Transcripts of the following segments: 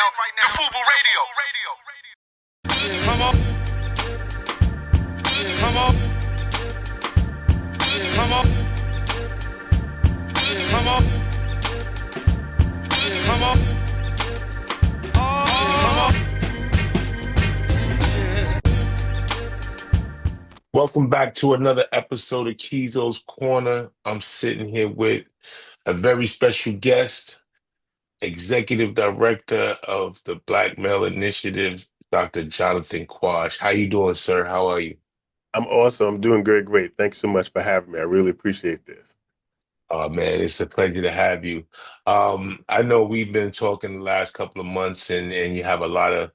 The FUBU Radio. Come on. Come on. Come on. Come on. Come on. Come on. Welcome back to another episode of Keeyzo's Corner. I'm sitting here with a very special guest, Executive Director of the Black Male Initiative, Dr. Jonathan Quash. How you doing, sir? How are you? I'm awesome. I'm doing great. Thanks so much for having me. I really appreciate this. Oh man, it's a pleasure to have you. I know we've been talking the last couple of months, and you have a lot of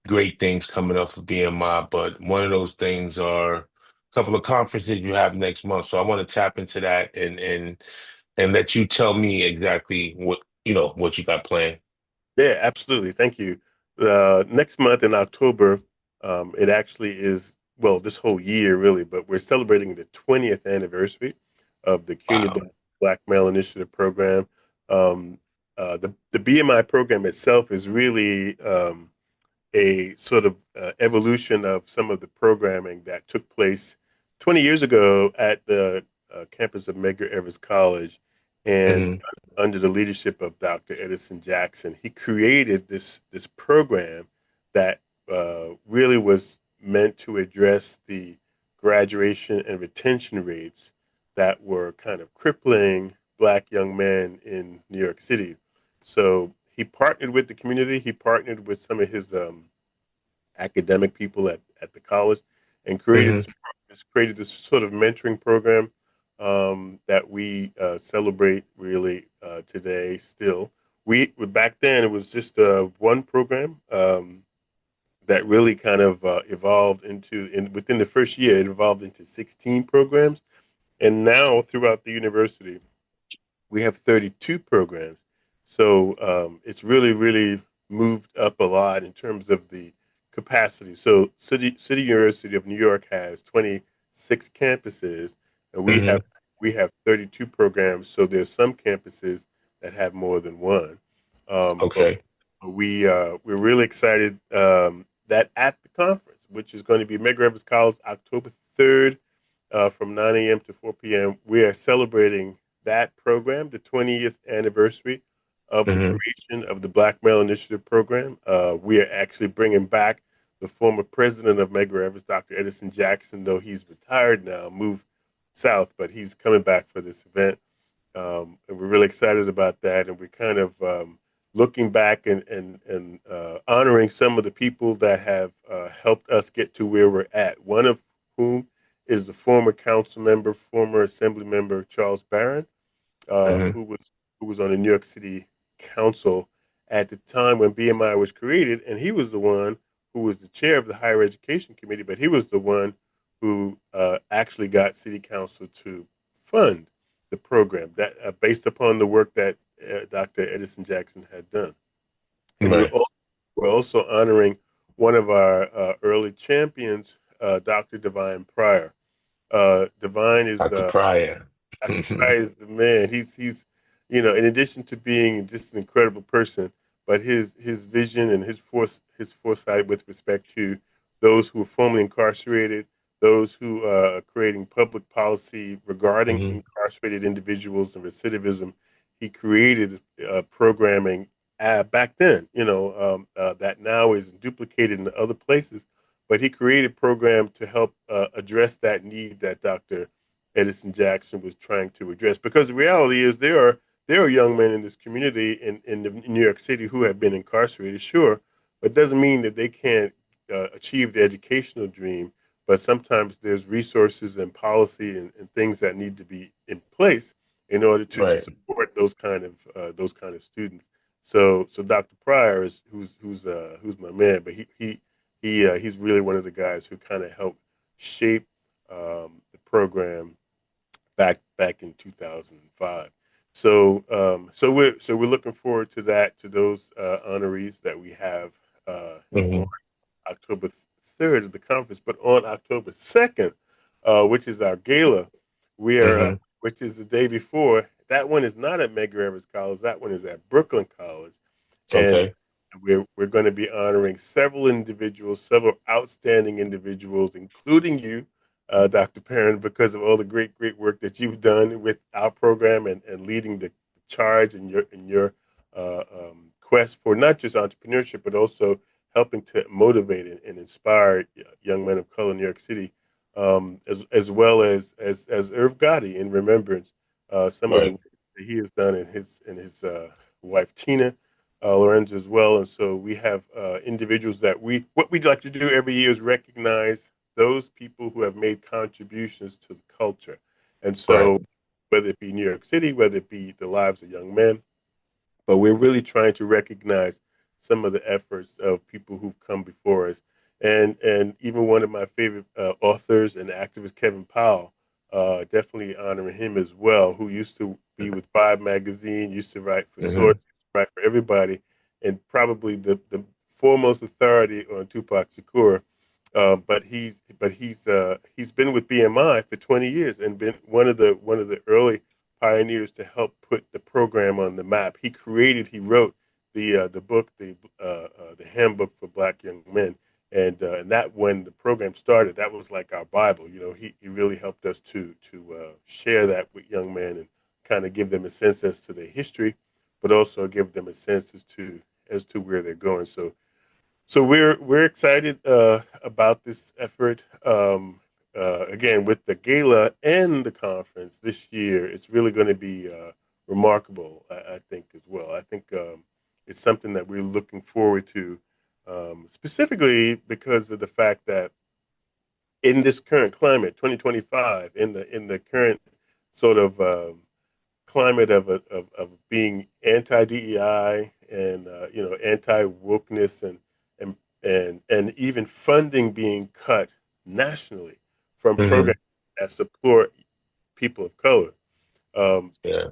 great things coming up for BMI, but one of those things are a couple of conferences you have next month. So I want to tap into that and let you tell me exactly what you got planned. Yeah, absolutely. Thank you. Next month in October, it actually is, well, this whole year really, but we're celebrating the 20th anniversary of the CUNY Wow. Black Male Initiative program. The BMI program itself is really a sort of evolution of some of the programming that took place 20 years ago at the campus of Medgar Evers College. And Hmm. under the leadership of Dr. Edison Jackson, he created this program that really was meant to address the graduation and retention rates that were kind of crippling Black young men in New York City. So he partnered with the community. He partnered with some of his academic people at the college, and Hmm. created this sort of mentoring program that we celebrate really today. Still, we back then it was just one program that really kind of evolved within the first year it evolved into 16 programs, and now throughout the university we have 32 programs. So it's really moved up a lot in terms of the capacity. So City University of New York has 26 campuses, and Hmm. we have 32 programs. So there's some campuses that have more than one. But Okay. we're really excited that at the conference, which is going to be Medgar Evers College, October 3rd, from 9 a.m. to 4 p.m., we are celebrating that program, the 20th anniversary of the Hmm. creation of the Black Male Initiative program. We are actually bringing back the former president of Medgar Evers, Dr. Edison Jackson, though he's retired now, moved south, but he's coming back for this event. And we're really excited about that. And we're kind of looking back and honoring some of the people that have helped us get to where we're at. One of whom is the former council member, former assembly member Charles Barron, uh, Hmm. who was who was on the New York City Council at the time when BMI was created, and he was the one who was the chair of the Higher Education Committee. But he was the one who actually got City Council to fund the program that based upon the work that Dr. Edison Jackson had done. And Right. we're also honoring one of our early champions, Dr. Divine Pryor. Divine is Dr. Pryor. Dr. Pryor is the man. In addition to being just an incredible person, but his vision and his foresight with respect to those who are formerly incarcerated, those who are creating public policy regarding Hmm. incarcerated individuals and recidivism. He created programming back then, that now is duplicated in other places. But he created a program to help address that need that Dr. Edison Jackson was trying to address. Because the reality is there are young men in this community in New York City who have been incarcerated, sure, but it doesn't mean that they can't achieve the educational dream. But sometimes there's resources and policy and things that need to be in place in order to Right. support those kind of students. So Dr. Pryor is who's my man, but he's really one of the guys who kind of helped shape the program back in 2005. So we're looking forward to that, to those honorees that we have on Hmm. October 3rd at the conference, but on October 2nd, which is our gala, we are Hmm. which is the day before. That one is not at Medgar Evers College. That one is at Brooklyn College, and Okay. we're going to be honoring several individuals, several outstanding individuals, including you, Dr. Perrin, because of all the great work that you've done with our program and leading the charge in your quest for not just entrepreneurship, but also helping to motivate and inspire young men of color in New York City, as well as Irv Gotti in remembrance some of the Right. work that he has done and his wife Tina Lorenzo as well. And so we have individuals that what we'd like to do every year is recognize those people who have made contributions to the culture. And Right. so whether it be New York City, whether it be the lives of young men, but we're really trying to recognize some of the efforts of people who've come before us. And even one of my favorite authors and activists, Kevin Powell, definitely honoring him as well, who used to be with Vibe magazine, used to write for Hmm. Source, write for everybody, and probably the foremost authority on Tupac Shakur. He's been with BMI for 20 years and been one of the early pioneers to help put the program on the map. He wrote the book, the handbook for Black young men, and that when the program started, that was like our Bible. You know, he really helped us to share that with young men and kind of give them a sense as to their history, but also give them a sense as to where they're going. So we're excited about this effort. Again, with the gala and the conference this year, it's really going to be remarkable. I think as well. I think it's something that we're looking forward to, specifically because of the fact that in this current climate, 2025, in the current sort of climate of being anti DEI and anti wokeness and even funding being cut nationally from Hmm. programs that support people of color. Um, Yeah.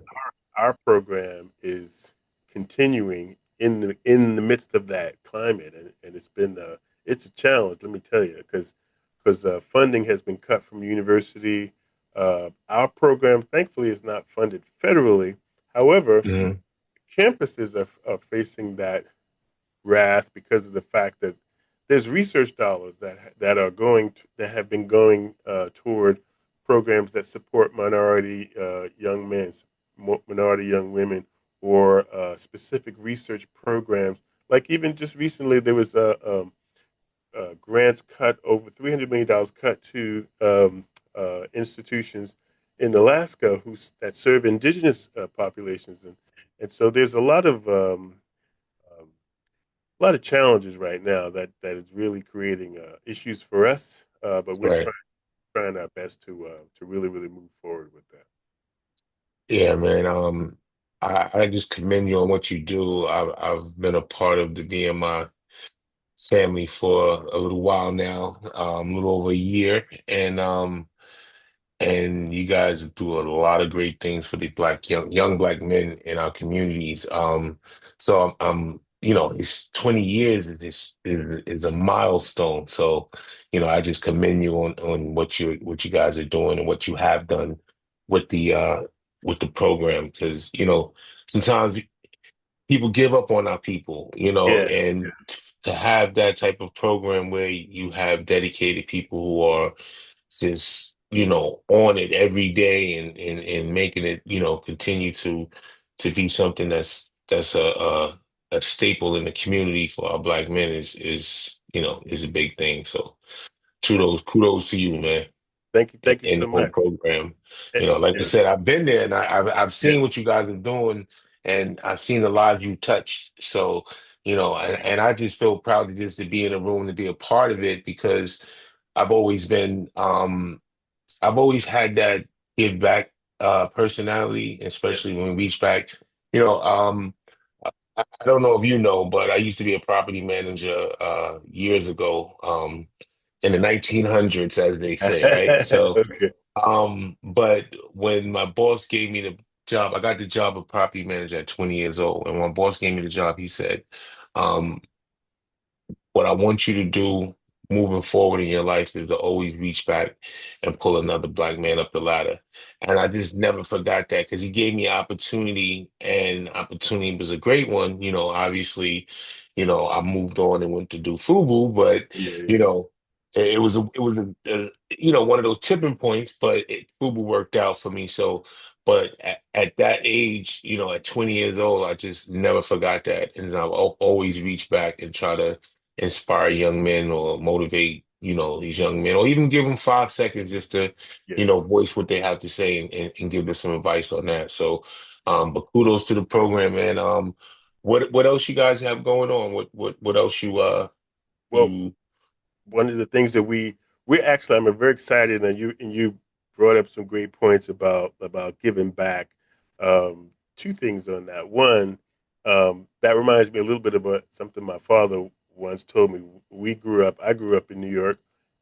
our program is continuing in the midst of that climate, and it's a challenge. Let me tell you, because funding has been cut from university. Our program, thankfully, is not funded federally. However, Hmm. campuses are facing that wrath because of the fact that there's research dollars that have been going toward programs that support minority young men, minority young women, or specific research programs. Like even just recently, there was grants cut over $300 million cut to institutions in Alaska that serve indigenous populations, and so there's um, a lot of challenges right now that is really creating issues for us. But we're Right. trying our best to really move forward with that. Yeah, man. I just commend you on what you do. I've been a part of the BMI family for a little while now, a little over a year, and you guys do a lot of great things for the black young black men in our communities. So it's 20 years is a milestone. So, I just commend you on what you guys are doing and what you have done with the program because sometimes people give up on our people, Yeah, and to have that type of program where you have dedicated people who are just, on it every day and making it, continue to be something that's a staple in the community for our black men is a big thing. So kudos to you, man, thank you in so the whole much. program. Eh, Like I yeah, said, I've been there and I've yeah, seen what you guys are doing and I've seen the lives you touched. So, and I just feel proud to just to be in the room to be a part of it because I've always been I've always had that give back personality, yeah. especially when we reach back. You know, I don't know if you know, but I used to be a property manager years ago, in the 1900s, as they say, right? So Okay. but when my boss gave me the job, I got the job of property manager at 20 years old. And when my boss gave me the job, he said, what I want you to do moving forward in your life is to always reach back and pull another black man up the ladder. And I just never forgot that because he gave me opportunity, and opportunity was a great one. Obviously, I moved on and went to do FUBU, but Yeah, you yeah, know, it was one of those tipping points, but FUBU worked out for me. So, but at that age, at 20 years old, I just never forgot that, and I've always reached back and try to inspire young men or motivate, these young men, or even give them 5 seconds just to, yeah. voice what they have to say and give them some advice on that. So, but kudos to the program, man. What else you guys have going on? What else Well, you one of the things that we're actually, I'm very excited, and you brought up some great points about giving back. Two things on that. One, that reminds me a little bit about something my father once told me. I grew up in New York,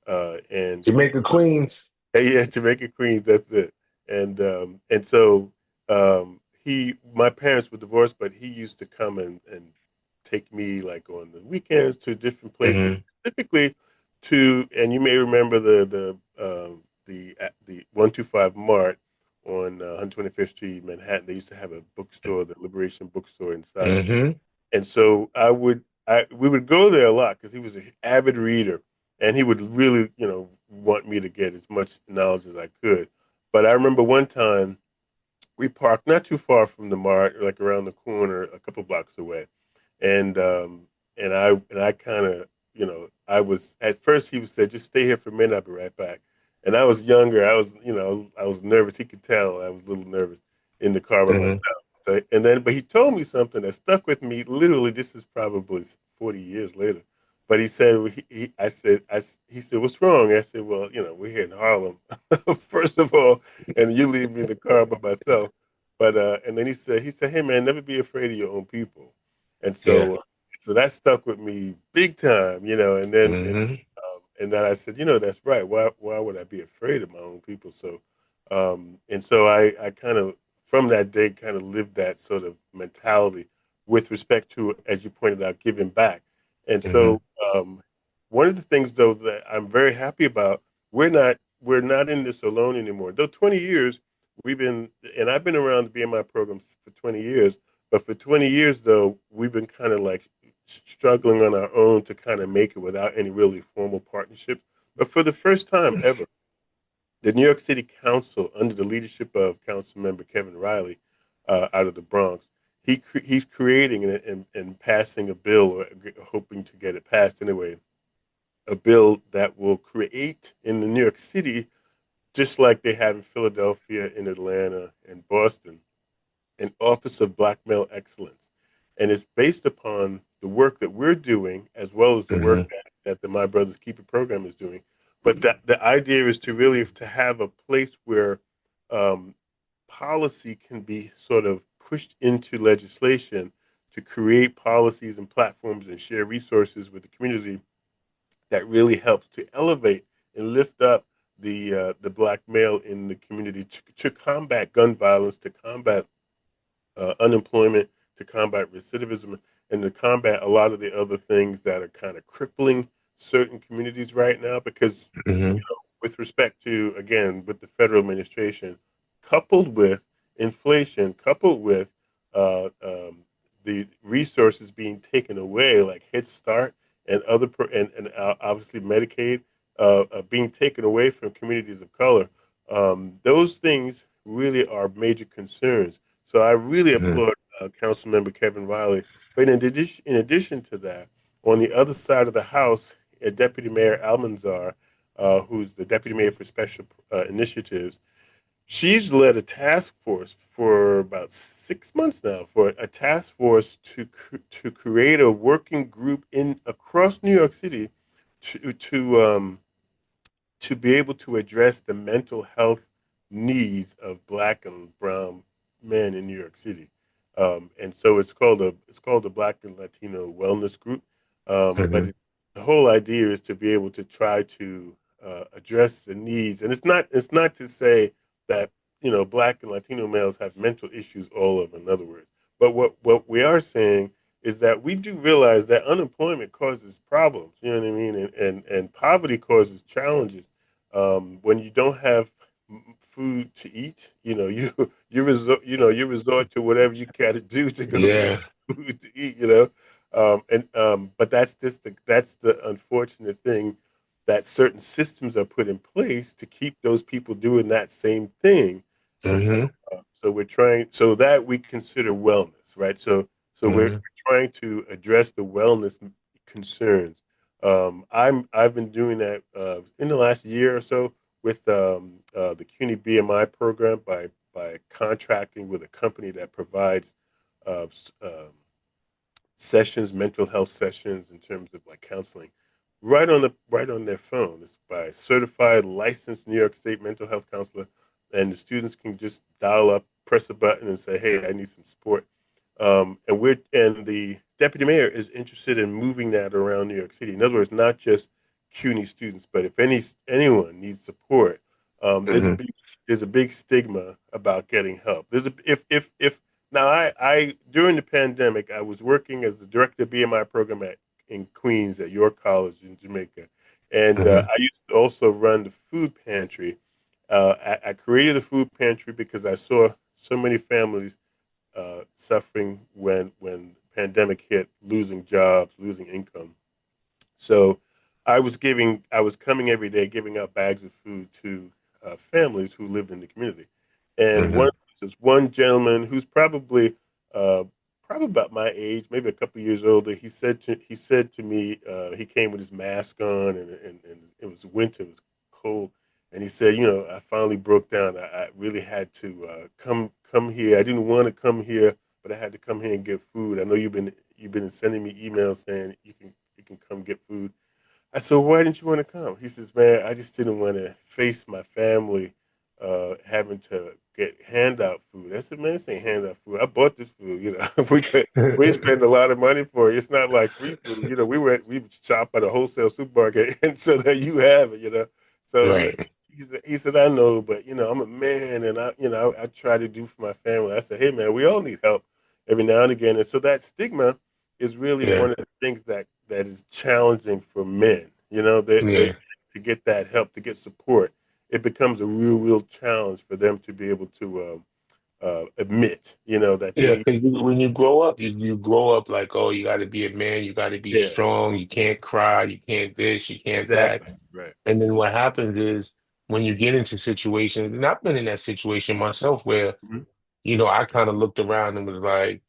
and Jamaica Queens? yeah, Jamaica Queens. That's it. And so my parents were divorced, but he used to come and take me like on the weekends to different places, Hmm. specifically to. And you may remember the 125 Mart on 125th Street, Manhattan. They used to have a bookstore, the Liberation Bookstore inside. Hmm. And so we would go there a lot because he was an avid reader, and he would really, want me to get as much knowledge as I could. But I remember one time we parked not too far from the mart, like around the corner, a couple blocks away, and I kind of, I was at first he said just stay here for a minute, I'll be right back. And I was younger, I was nervous. He could tell I was a little nervous in the car by Hmm. myself. So, and then but he told me something that stuck with me. Literally, this is probably 40 years later. But he said I said he said what's wrong? I said, well, we're here in Harlem, first of all, and you leave me in the car by myself. But and then he said, hey man, never be afraid of your own people. And Yeah. so that stuck with me big time, And then Hmm. and then I said, that's right. Why would I be afraid of my own people? So and so I kind of from that day kind of lived that sort of mentality with respect to, as you pointed out, giving back. And Hmm. so one of the things though that I'm very happy about, we're not in this alone anymore. Though 20 years we've been, and I've been around the BMI programs for 20 years, but for 20 years though we've been kind of like struggling on our own to kind of make it without any really formal partnerships. But for the first time ever, the New York City Council, under the leadership of Council Member Kevin Riley, out of the Bronx, he's creating and passing a bill, or hoping to get it passed anyway, a bill that will create in the New York City, just like they have in Philadelphia, in Atlanta, and Boston, an Office of Black Male Excellence. And it's based upon the work that we're doing, as well as the work Hmm. that the My Brother's Keeper program is doing. But the idea is to really to have a place where um, policy can be sort of pushed into legislation to create policies and platforms and share resources with the community that really helps to elevate and lift up the black male in the community to combat gun violence, to combat unemployment, to combat recidivism, and to combat a lot of the other things that are kind of crippling certain communities right now. Because, Hmm. with respect to, again, with the federal administration, coupled with inflation, coupled with the resources being taken away, like Head Start and and obviously Medicaid, being taken away from communities of color, those things really are major concerns. So I really Hmm. applaud Councilmember Kevin Riley. But in addition to that, on the other side of the House, Deputy Mayor Almanzar, who's the Deputy Mayor for Special Initiatives, she's led a task force for about 6 months now, for a task force to create a working group in across New York City to to um, to be able to address the mental health needs of Black and Brown men in New York City. And so it's called the Black and Latino Wellness Group. But Hmm. the whole idea is to be able to try to address the needs, and it's not to say that Black and Latino males have mental issues all of. In other words, but what we are saying is that we do realize that unemployment causes problems. You know what I mean, and poverty causes challenges. When you don't have food to eat, you resort to whatever you got to do to go get Yeah. food to eat. But that's the unfortunate thing, that certain systems are put in place to keep those people doing that same thing. And so, Hmm. so we're trying, so that we consider wellness, right? So we're Hmm. trying to address the wellness concerns. I've been doing that in the last year or so with the CUNY BMI program by contracting with a company that provides uh, sessions, mental health sessions in terms of like counseling, right on their phone. It's by a certified, licensed New York State mental health counselor, and the students can just dial up, press a button, and say, "Hey, I need some support." And the deputy mayor is interested in moving that around New York City. In other words, not just CUNY students, but if anyone needs support, um, there's a Hmm. big there's a big stigma about getting help. There's a if now I during the pandemic I was working as the director of BMI program at in Queens at York College in Jamaica, and Hmm. I used to also run the food pantry. I created a food pantry because I saw so many families suffering when the pandemic hit, losing jobs, losing income. So I was coming every day giving out bags of food to families who lived in the community. And Hmm. there's one gentleman who's uh, probably about my age, maybe a couple years older. He said to me, he came with his mask on, and it was winter, it was cold, and he said, I finally broke down. I really had to come here. I didn't want to come here, but I had to come here and get food. I know you've been sending me emails saying you can come get food. I said, why didn't you want to come? He says, man, I just didn't want to face my family having to get handout food. I said, man, this ain't handout food. I bought this food. We spend a lot of money for it. It's not like free food. We shop at a wholesale supermarket, and so that you have it. So Right. he said, I know, but I'm a man, and I try to do for my family. I said, hey, man, we all need help every now and again, and so that stigma is really Yeah. one of the things that is challenging for men. They Yeah. to get that help, to get support, it becomes a real challenge for them to be able to admit, that they Yeah, need. because when you grow up, you grow up like, oh, you got to be a man, you got to be Yeah, strong, you can't cry, you can't this, you can't that. exactly. Right. And then what happens is when you get into situations, and I've been in that situation myself where, Hmm. I kind of looked around and was like,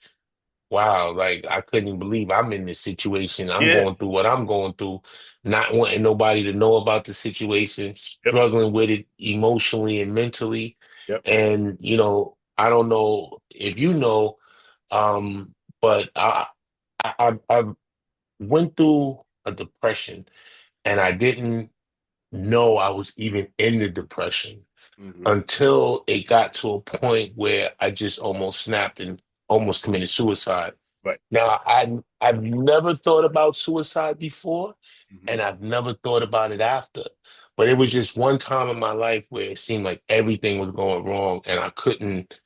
wow, like I couldn't believe I'm in this situation. I'm Yeah. going through what I'm going through, not wanting nobody to know about the situation, Yep. struggling with it emotionally and mentally. Yep. And, I don't know if you know, um, but I went through a depression and I didn't know I was even in the depression Hmm. until it got to a point where I just almost snapped and almost committed suicide. Right. Now, I've never thought about suicide before, Hmm. and I've never thought about it after. But it was just one time in my life where it seemed like everything was going wrong, and I couldn't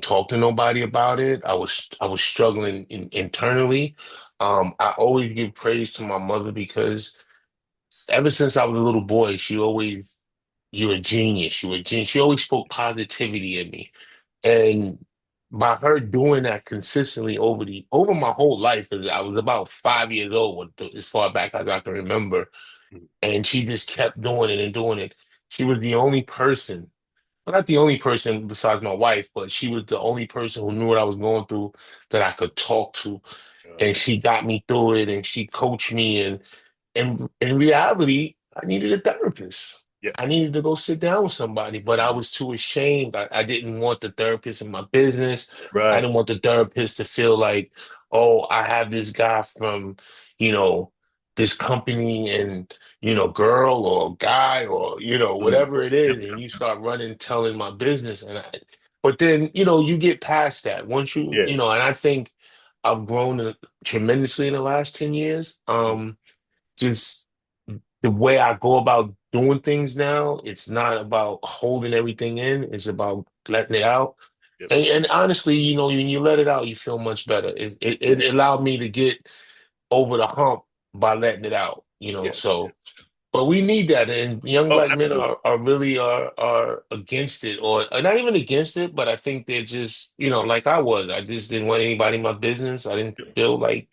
talk to nobody about it. I was struggling internally. I always give praise to my mother because ever since I was a little boy, she always, "You're a genius. You're a genius." She always spoke positivity in me. And by her doing that consistently over my whole life, 'cause I was about 5 years old as far back as I can remember, Hmm. and she just kept doing it and doing it. She was the only person, well, not the only person besides my wife, but she was the only person who knew what I was going through that I could talk to. And Uh-huh. she got me through it and she coached me. And in reality, I needed a therapist. Yep. I needed to go sit down with somebody, but I was too ashamed. I didn't want the therapist in my business. I Right. didn't want the therapist to feel like, oh, I have this guy from, you know, this company and, girl or guy or, Mm. whatever it Yep. is. And you start running, telling my business. But then, you get past that once Yeah. and I think I've grown tremendously in the last 10 years. Mm. Just the way I go about doing things now, it's not about holding everything in, it's about letting it out. yep, And honestly, when you let it out, you feel much better. It yeah, allowed me to get over the hump by letting it out, yeah, yeah. so. But we need that, and young Oh, black men absolutely. are really are against it, or not even against it, but I think they're just, like I was. I just didn't want anybody in my business. I didn't feel like,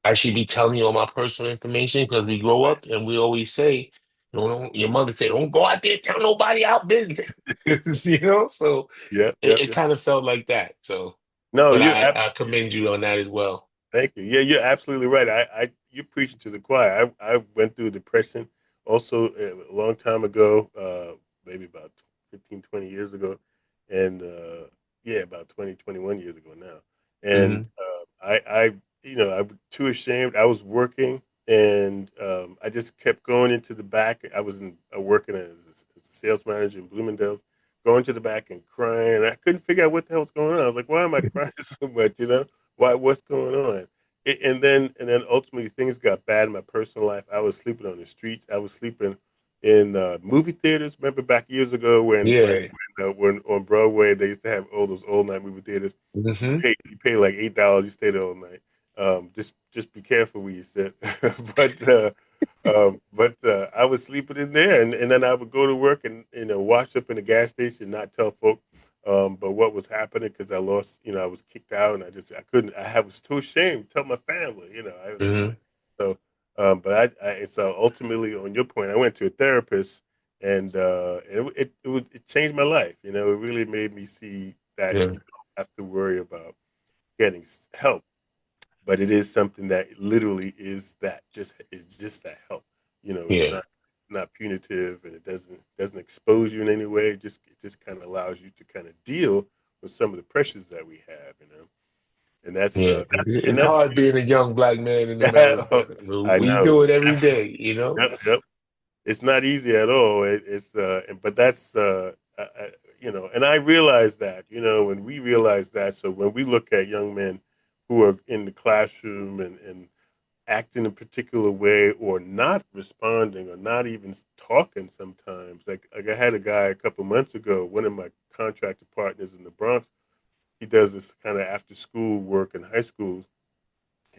I should be telling you all my personal information because we grow Right. up and we always say, your mother say, don't go out there, tell nobody out business, So Yep, it, yep, it yep. kind of felt like that. So, No, but I commend you on that as well. thank you. Yeah, you're absolutely right. You're preaching to the choir. I went through depression also a long time ago, maybe about 15, 20 years ago, and yeah, about 20, 21 years ago now. And Hmm. I was too ashamed. I was working, and I just kept going into the back. I was working as a sales manager in Bloomingdale's, going to the back and crying. And I couldn't figure out what the hell was going on. I was like, why am I crying so much? Why, what's going on? And then ultimately things got bad in my personal life. I was sleeping on the streets. I was sleeping in movie theaters. Remember back years ago Yeah. when on Broadway they used to have all those old night movie theaters. Hmm. You pay like $8. You stay there all night. Just be careful where you sit. but I was sleeping in there, and then I would go to work and wash up in the gas station, not tell folk. But what was happening because I lost, I was kicked out, and I couldn't. Was too ashamed to tell my family. Hmm. So, so ultimately, on your point, I went to a therapist, and it changed my life. It really made me see that Yeah. you don't have to worry about getting help, but it is something that literally is that just it's just that help. Yeah. It's not punitive, and it doesn't expose you in any way. It just kind of allows you to kind of deal with some of the pressures that we have. And that's Yeah. and It's that's hard being a young black man in oh, America. But I we know. do it every day. Yep, yep. It's not easy at all. But that's and I realize that when we realize that. So when we look at young men who are in the classroom and acting a particular way or not responding or not even talking sometimes, like I had a guy a couple months ago, one of my contractor partners in the Bronx. He does this kind of after school work in high schools,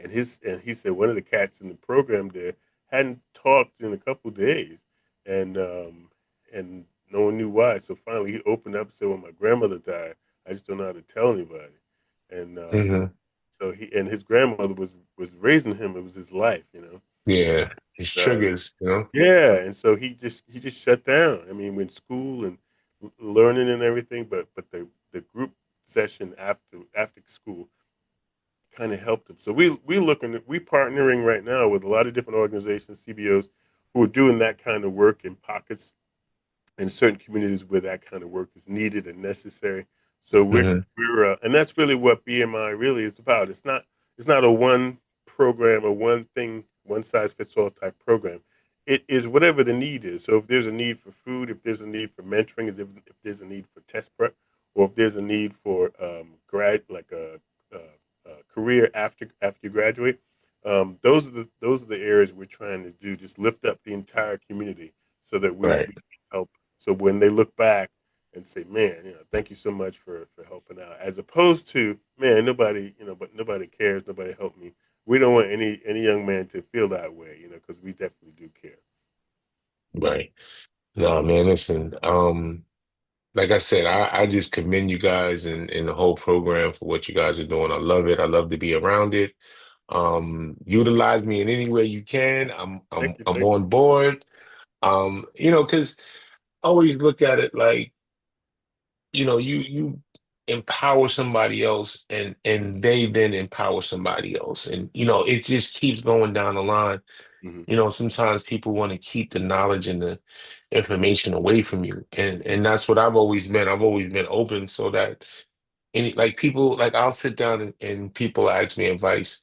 and he said one of the cats in the program there hadn't talked in a couple of days, and and no one knew why. So finally, he opened up and said, "When my grandmother died, I just don't know how to tell anybody." And Hmm. so his grandmother was raising him. It was his life. Yeah. It's Uh, triggers. yeah, and so he just shut down. I mean, when school and learning and everything, but the group session after school kind of helped them. So we partnering right now with a lot of different organizations, CBOs, who are doing that kind of work in pockets in certain communities where that kind of work is needed and necessary. So Hmm. and that's really what BMI really is about. It's not a one program or one thing, one size fits all type program. It is whatever the need is. So if there's a need for food, if there's a need for mentoring, if there's a need for test prep, or if there's a need for a career after you graduate, those are the areas we're trying to do. Just lift up the entire community so that we Right. can help. So when they look back and say, "Man, thank you so much for helping out," as opposed to, "Man, but nobody cares, nobody helped me." We don't want any young man to feel that way, because we definitely do care. Right. No, man, listen. Like I said, I just commend you guys and the whole program for what you guys are doing. I love it. I love to be around it. Utilize me in any way you can. I'm I'm Thank you, I'm thank you. on board. Because always look at it like, you empower somebody else and they then empower somebody else. And it just keeps going down the line. Hmm. Sometimes people want to keep the knowledge and the information away from you. And that's what I've always been. I've always been open so that like people, like I'll sit down and people ask me advice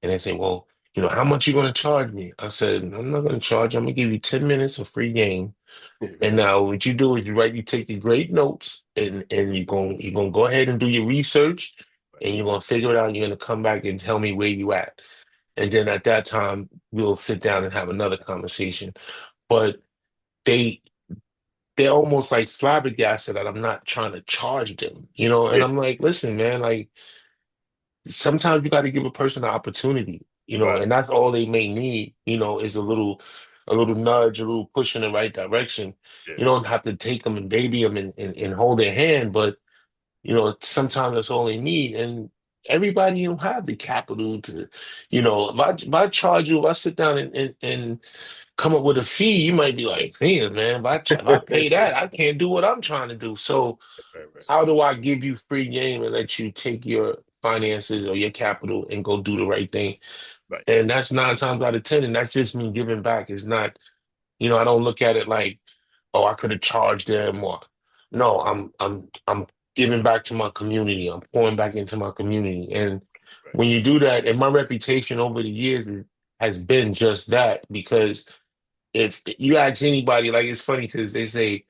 and they say, well, how much you going to charge me? I said, I'm not going to charge you. I'm going to give you 10 minutes of free game. And Right, now what you do is you take your great notes and you're gonna go ahead and do your research right. and you're gonna figure it out. You're gonna come back and tell me where you at. And then at that time, we'll sit down and have another conversation. But they they're almost like flabbergasted that I'm not trying to charge them, you know? And Yeah. I'm like, listen, man, like sometimes you got to give a person an opportunity, you know, Right. and that's all they may need, you know, is a little nudge, a little push in the right direction. Yeah. You don't have to take them and baby them and hold their hand, but you know, sometimes that's all they need. And everybody don't have the capital to, you know, if I charge you, if I sit down and come up with a fee, you might be like, damn, man, if I pay that, I can't do what I'm trying to do. So Right. Right. how do I give you free game and let you take your finances or your capital and go do the right thing? Right. And that's 9 times out of 10, and that's just me giving back. It's not, you know, I don't look at it like, oh, I could have charged them or no, I'm giving back to my community. I'm pouring back into my community. And Right. when you do that, and my reputation over the years has been just that, because if you ask anybody, like it's funny because they say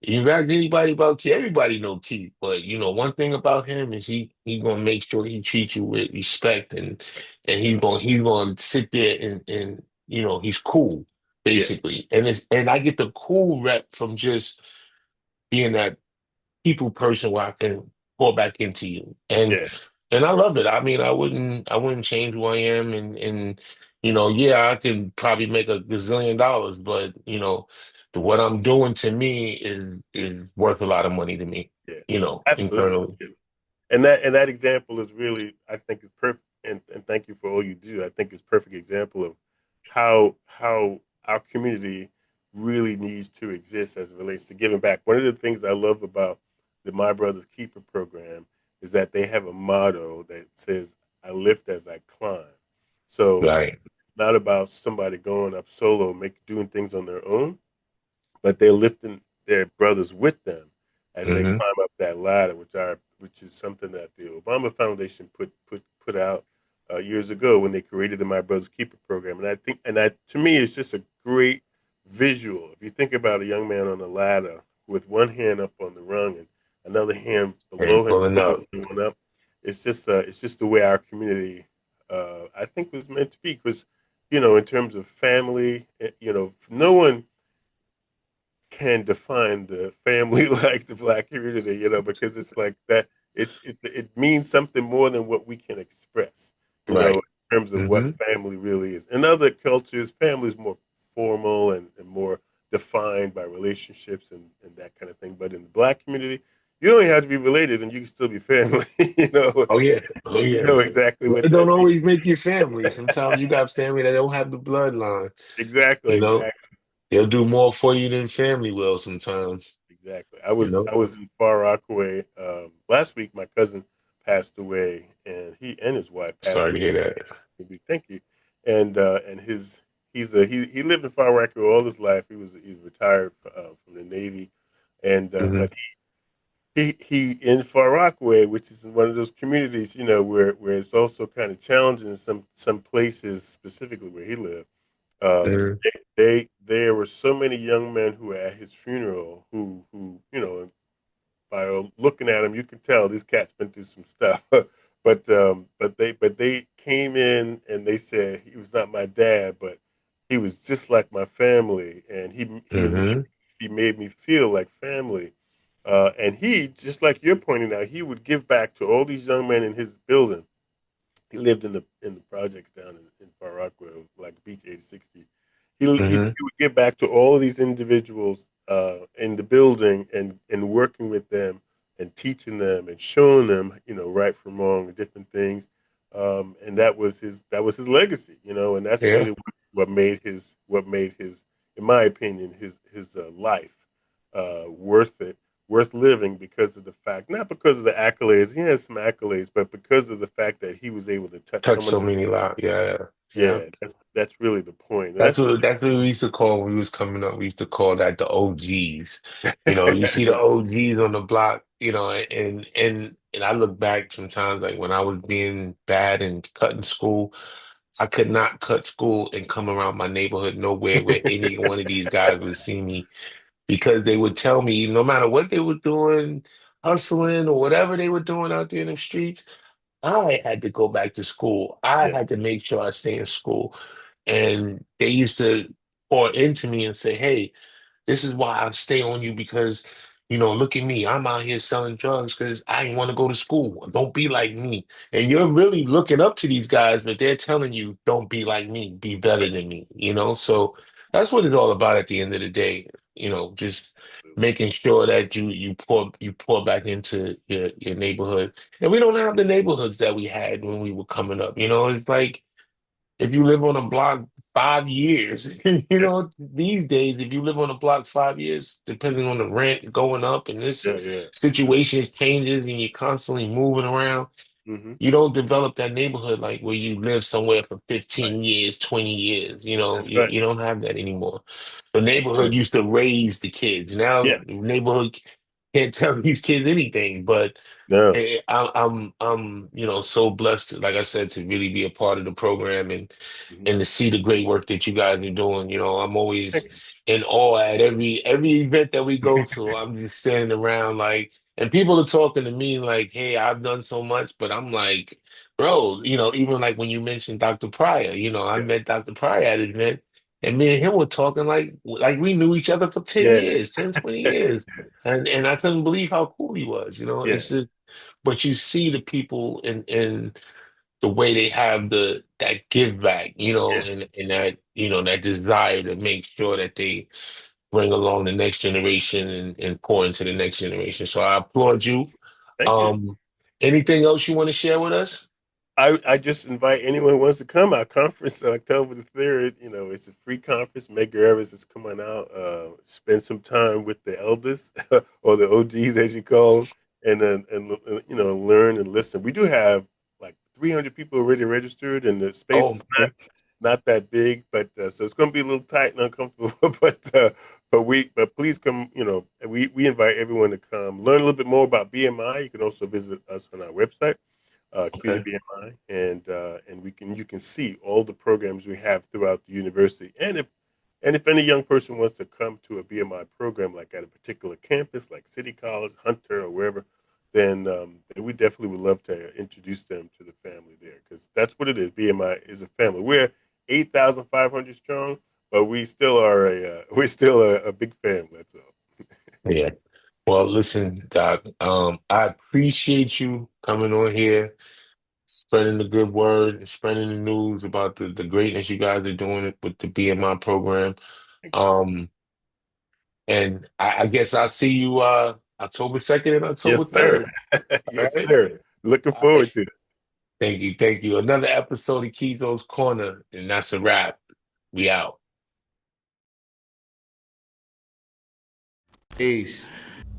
you ask anybody about Keith, everybody know Keith, but you know one thing about him is he gonna make sure he treats you with respect Right. and he's gonna sit there and you know he's cool Yeah. basically, and I get the cool rep from just being that people person where I can pour back into you. Yeah. And I love it. I mean, I wouldn't change who I am and you know, yeah, I could probably make a gazillion dollars, but you know, what I'm doing to me is worth a lot of money to me, Yeah. you know, Absolutely. internally. And that example is really, I think, is perfect. And thank you for all you do. I think it's perfect example of how our community really needs to exist as it relates to giving back. One of the things I love about the My Brother's Keeper program is that they have a motto that says, "I lift as I climb." So Right. it's not about somebody going up solo, doing things on their own, but they're lifting their brothers with them as they Hmm. climb up that ladder, which is something that the Obama Foundation put out years ago when they created the My Brother's Keeper program. And I think, and that to me is just a great visual. If you think about a young man on a ladder with one hand up on the rung and another hand And below him pulling pulling up. someone up, it's just the way our community I think was meant to be. Because in terms of family, no one can define the family like the black community, because it's like that. It means something more than what we can express, Right. in terms of what Hmm. family really is. In other cultures, family is more formal and more defined by relationships and that kind of thing. But in the black community, you don't even have to be related and you can still be family. Oh yeah. Oh You yeah. know exactly what It don't that means. always make you family. Sometimes you got family that don't have the bloodline, Exactly, you know. exactly. They'll do more for you than family will sometimes, Exactly. I you was know. I was in Far Rockaway last week. My cousin passed away, and he and his wife passed Sorry to away. hear that. Thank you. And he lived in Far Rockaway all his life. He's retired from the Navy, and Hmm. but he in Far Rockaway, which is one of those communities, where it's also kind of challenging in some places, specifically where he lived. Um, Hmm. there were so many young men who were at his funeral who by looking at him you could tell this cat's been through some stuff. But they came in and they said he was not my dad, but he was just like my family, and Hmm. he made me feel like family. And he, just like you're pointing out, he would give back to all these young men in his building. He lived in the projects down in Far Rockaway, like Beach 860. He Hmm. would give back to all of these individuals in the building and working with them and teaching them and showing them, right from wrong, different things. And that was his legacy, and that's Yeah. really what made his, in my opinion, his life worth it, worth living, because of the fact, not because of the accolades. He has some accolades, but because of the fact that he was able to touch Touch someone. so many lives. Yeah. Yeah. Yeah, that's really the point. And that's That's what we used to call when we was coming up. We used to call that the OGs. You know, you see the yeah, OGs on the block, you know, and I look back sometimes like when I was being bad and cutting school, I could not cut school and come around my neighborhood nowhere where any one of these guys would see me because they would tell me no matter what they were doing, hustling or whatever they were doing out there in the streets, I had to go back to school. I yeah, had to make sure I stay in school. And they used to pour into me and say, hey, This is why I stay on you because, look at me. I'm out here selling drugs because I didn't want to go to school. Don't be like me. And you're really looking up to these guys, but they're telling you, don't be like me, be better Right. than me. So that's what it's all about at the end of the day. Just making sure that you pour back into your neighborhood. And we don't have the neighborhoods that we had when we were coming up. It's like if you live on a block 5 years, Yeah, these days, if you live on a block 5 years, depending on the rent going up and this yeah, yeah. situation changes and you're constantly moving around, Hmm. you don't develop that neighborhood like where you live somewhere for Right. 15 years, 20 years. That's You, right. you don't have that anymore. The neighborhood Right. used to raise the kids. Now Yeah. the neighborhood can't tell these kids anything, but No. I'm so blessed, like I said, to really be a part of the program Hmm. and to see the great work that you guys are doing. I'm always Thank you. in awe at every event that we go to. I'm just standing around like, and people are talking to me like, "Hey, I've done so much," but I'm like, bro, even like when you mentioned Dr. Pryor, I Yeah. met Dr. Pryor at an event, and me and him were talking like we knew each other for 10 Yeah. years, 10, 20 years. And I couldn't believe how cool he was. Yeah. It's just, but you see the people in the way they have that give back, Yeah. and that desire to make sure that they bring along the next generation and pour into the next generation. So I applaud you. Thank you. Um, Anything else you want to share with us? I just invite anyone who wants to come. Our conference, October the 3rd, it's a free conference. Medgar Evers is coming out. Spend some time with the elders or the OGs, as you call them, and learn and listen. We do have like 300 people already registered, and the space Oh, is okay. not that big, but so it's going to be a little tight and uncomfortable. But please come. We invite everyone to come learn a little bit more about BMI. You can also visit us on our website, CUNY Okay. BMI, and you can see all the programs we have throughout the university. And if any young person wants to come to a BMI program, like at a particular campus, like City College, Hunter, or wherever, then we definitely would love to introduce them to the family there, because that's what it is. BMI is a family. We're 8,500 strong, but we're still a big family. That's all. Yeah. Well, listen, Doc, I appreciate you coming on here, spreading the good word, and spreading the news about the greatness you guys are doing with the BMI program. Thank you. Um, and I guess I'll see you October 2nd and October Yes, sir. 3rd. All Yes, right. sir. Looking All right. forward to it. Thank you. Thank you. Another episode of Keezo's Corner, and that's a wrap. We out. Peace.